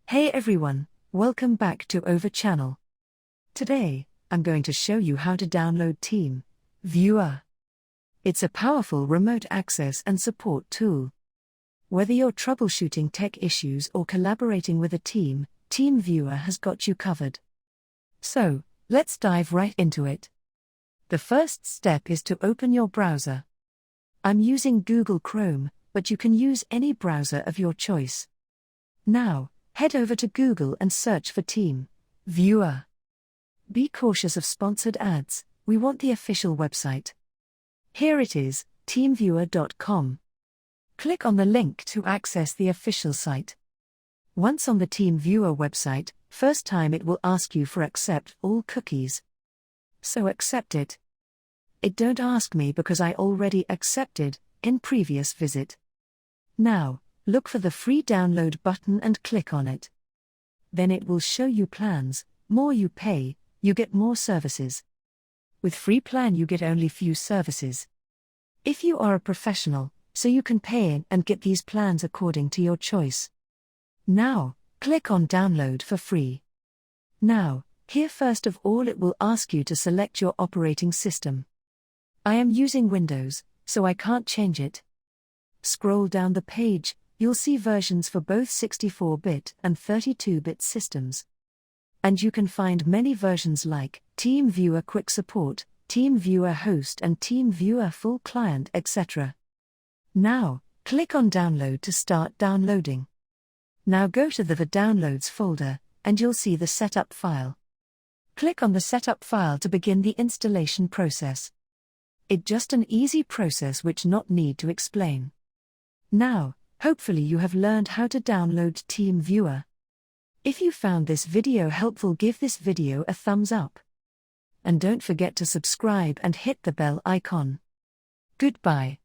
Hey everyone, welcome back to Over channel. Today, I'm going to show you how to download Teamviewer. It's a powerful remote access and support tool. Whether you're troubleshooting tech issues or collaborating with a team, Teamviewer has got you covered. So, let's dive right into it. The first step is to open your browser. I'm using Google Chrome, but you can use any browser of your choice. Now, head over to Google and search for Teamviewer. Be cautious of sponsored ads, we want the official website. Here it is, teamviewer.com. Click on the link to access the official site. Once on the Teamviewer website, first time it will ask you for accept all cookies. So accept it. It don't ask me because I already accepted in previous visit. Now, look for the free download button and click on it. Then it will show you plans. More you pay, you get more services. With free plan you get only few services. If you are a professional, so you can pay and get these plans according to your choice. Now, click on download for free. Now, here first of all it will ask you to select your operating system. I am using Windows, so I can't change it. Scroll down the page, you'll see versions for both 64-bit and 32-bit systems. And you can find many versions like Teamviewer Quick Support, Teamviewer Host and Teamviewer Full Client, etc. Now, click on Download to start downloading. Now go to the Downloads folder, and you'll see the setup file. Click on the setup file to begin the installation process. It's just an easy process which not need to explain. Now, hopefully you have learned how to download Teamviewer. If you found this video helpful, give this video a thumbs up. And don't forget to subscribe and hit the bell icon. Goodbye.